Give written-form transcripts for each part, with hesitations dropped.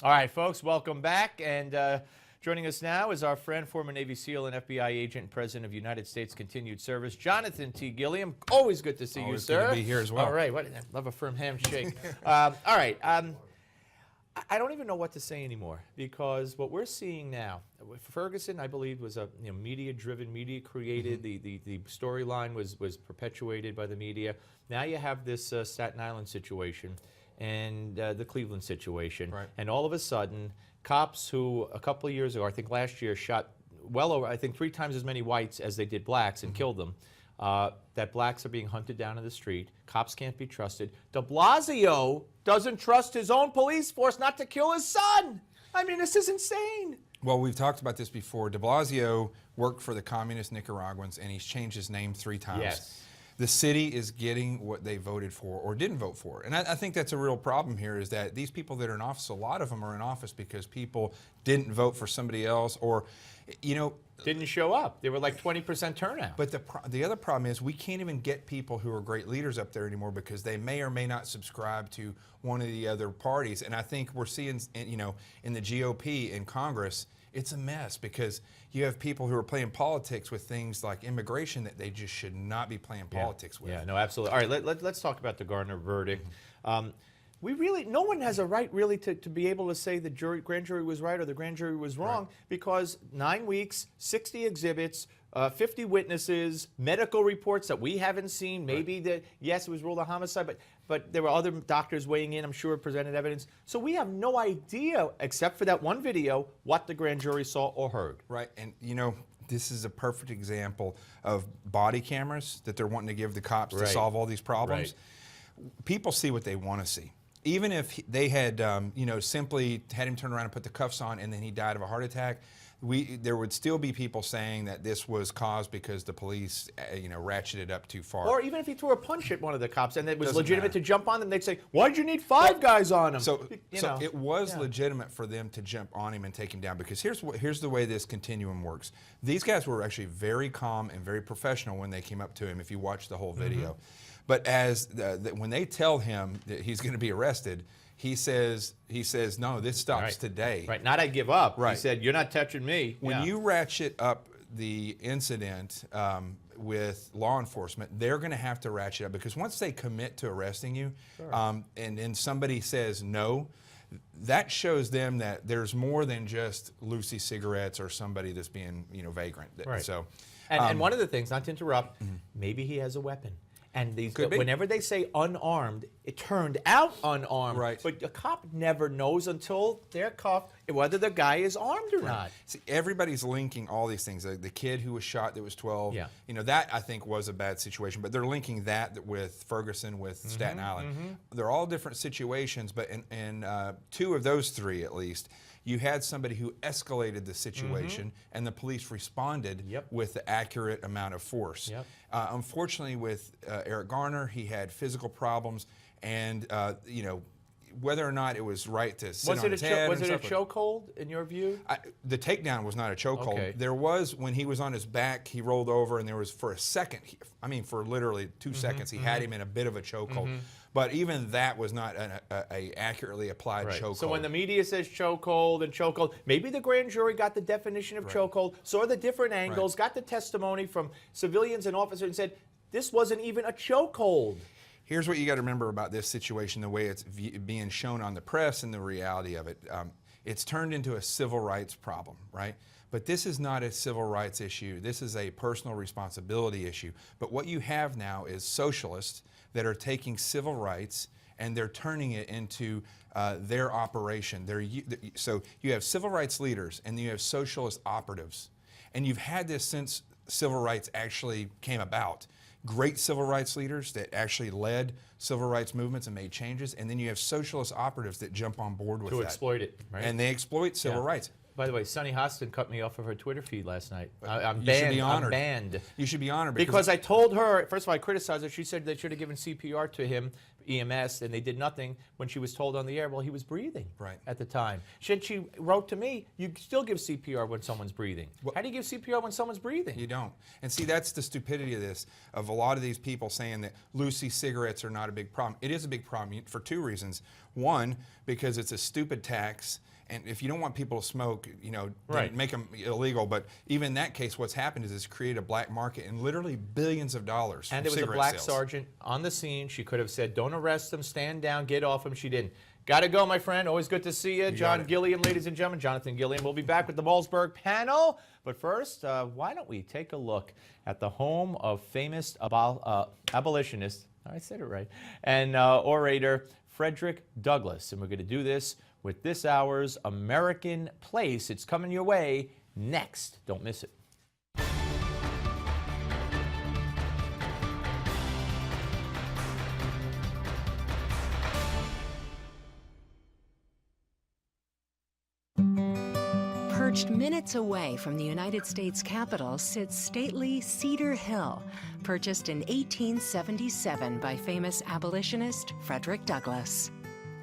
All right, folks, welcome back. And joining us now is our friend, former Navy SEAL and FBI agent, and President of United States Continued Service, Jonathan T. Gillam. Always good to see you, sir. Always good to be here as well. All right, love a firm handshake. All right, I don't even know what to say anymore, because what we're seeing now, Ferguson, I believe, was a media-driven, media-created. The storyline was perpetuated by the media. Now you have this Staten Island situation and the Cleveland situation, right. And all of a sudden, cops who a couple of years ago, I think last year, shot well over, I think 3 times as many whites as they did blacks and killed them. That blacks are being hunted down in the street. Cops can't be trusted. De Blasio doesn't trust his own police force not to kill his son. I mean, this is insane. Well, we've talked about this before. De Blasio worked for the communist Nicaraguans, and he's changed his name 3 times. Yes. The city is getting what they voted for or didn't vote for. And I think that's a real problem here, is that these people that are in office, a lot of them are in office because people didn't vote for somebody else, or, didn't show up. They were like 20% turnout. But the other problem is we can't even get people who are great leaders up there anymore because they may or may not subscribe to one of the other parties. And I think we're seeing, in the GOP in Congress, it's a mess because you have people who are playing politics with things like immigration that they just should not be playing politics with. Yeah, no, absolutely. All right, let's talk about the Garner verdict. No one has a right really to be able to say the grand jury was right or the grand jury was wrong, because 9 weeks, 60 exhibits, 50 witnesses, medical reports that we haven't seen. Maybe yes, it was ruled a homicide, but there were other doctors weighing in, I'm sure, presented evidence. So we have no idea, except for that one video, what the grand jury saw or heard. Right, and this is a perfect example of body cameras that they're wanting to give the cops to solve all these problems. Right. People see what they want to see. Even if they had, simply had him turn around and put the cuffs on and then he died of a heart attack, there would still be people saying that this was caused because the police, ratcheted up too far. Or even if he threw a punch at one of the cops and it was legitimate to jump on them, they'd say, "Why'd you need 5 guys on him?" So it was legitimate for them to jump on him and take him down, because here's the way this continuum works. These guys were actually very calm and very professional when they came up to him, if you watch the whole video. But when they tell him that he's going to be arrested, he says, "No, this stops today." Right, not I give up. Right. He said, "You're not touching me." When you ratchet up the incident with law enforcement, they're going to have to ratchet up, because once they commit to arresting you, and then somebody says no, that shows them that there's more than just loosey cigarettes or somebody that's being vagrant. Right. So, and one of the things, not to interrupt, maybe he has a weapon. And whenever they say unarmed, it turned out unarmed. Right. But a cop never knows until they're cuffed whether the guy is armed or not. See, everybody's linking all these things. The kid who was shot that was 12, that I think was a bad situation. But they're linking that with Ferguson, with Staten Island. They're all different situations, but in 2 of those 3 at least, you had somebody who escalated the situation, and the police responded with the accurate amount of force. Unfortunately, with Eric Garner, he had physical problems, and whether or not it was right to sit on his head. Was it a chokehold in your view? The takedown was not a chokehold. Okay. There was, when he was on his back, he rolled over, and there was for a second, for literally 2 seconds, he had him in a bit of a chokehold. But even that was not a accurately applied chokehold. So when the media says chokehold, maybe the grand jury got the definition of chokehold, saw the different angles, got the testimony from civilians and officers, and said, this wasn't even a chokehold. Here's what you got to remember about this situation, the way it's being shown on the press and the reality of it. It's turned into a civil rights problem, right? But this is not a civil rights issue. This is a personal responsibility issue. But what you have now is socialists that are taking civil rights and they're turning it into their operation. So you have civil rights leaders and you have socialist operatives. And you've had this since civil rights actually came about. Great civil rights leaders that actually led civil rights movements and made changes, and then you have socialist operatives that jump on board with that. To exploit it, right? And they exploit civil rights. By the way, Sunny Hostin cut me off of her Twitter feed last night. I'm You banned. should be honored. I'm banned. You should be honored. Because I told her, first of all, I criticized her. She said they should have given CPR to him, EMS, and they did nothing when she was told on the air, well, he was breathing at the time. She wrote to me, you still give CPR when someone's breathing. How do you give CPR when someone's breathing? You don't. And see, that's the stupidity of this, of a lot of these people saying that loosey cigarettes are not a big problem. It is a big problem for 2 reasons. One, because it's a stupid tax, And if you don't want people to smoke, you know, Right. then make them illegal. But even in that case, what's happened is it's created a black market and literally billions of dollars from And there was a cigarette black sales. sergeant on the scene. She could have said, don't arrest him, stand down, get off him. She didn't. Got to go, my friend. Always good to see you. John Gilliam, ladies and gentlemen. Jonathan Gilliam will be back with the Malzberg panel. But first, why don't we take a look at the home of famous abolitionist, I said it right, and orator Frederick Douglass. And we're going to do this with this hour's American Place. It's coming your way next. Don't miss it. Perched minutes away from the United States Capitol sits stately Cedar Hill, purchased in 1877 by famous abolitionist Frederick Douglass.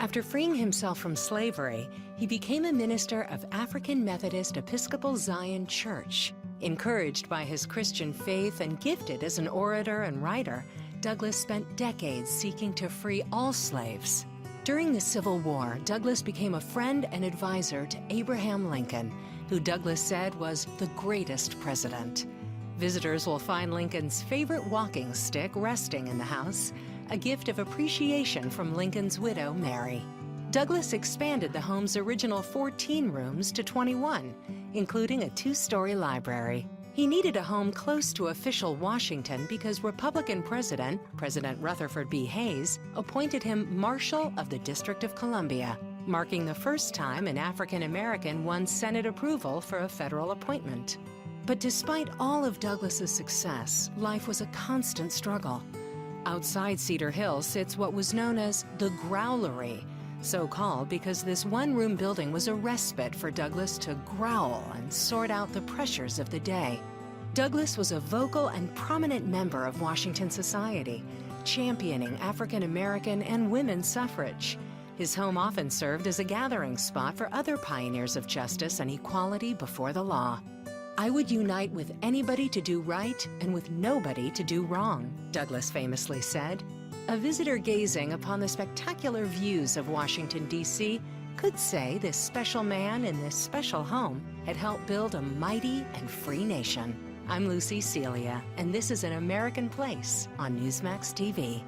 After freeing himself from slavery, he became a minister of African Methodist Episcopal Zion Church. Encouraged by his Christian faith and gifted as an orator and writer, Douglass spent decades seeking to free all slaves. During the Civil War, Douglass became a friend and advisor to Abraham Lincoln, who Douglass said was the greatest president. Visitors will find Lincoln's favorite walking stick resting in the house, a gift of appreciation from Lincoln's widow, Mary. Douglass expanded the home's original 14 rooms to 21, including a 2-story library. He needed a home close to official Washington because Republican President Rutherford B. Hayes, appointed him Marshal of the District of Columbia, marking the first time an African American won Senate approval for a federal appointment. But despite all of Douglass's success, life was a constant struggle. Outside Cedar Hill sits what was known as the Growlery, so called because this one-room building was a respite for Douglass to growl and sort out the pressures of the day. Douglass was a vocal and prominent member of Washington society, championing African American and women's suffrage. His home often served as a gathering spot for other pioneers of justice and equality before the law. "I would unite with anybody to do right and with nobody to do wrong," Douglass famously said. A visitor gazing upon the spectacular views of Washington, D.C. could say this special man in this special home had helped build a mighty and free nation. I'm Lucy Celia, and this is An American Place on Newsmax TV.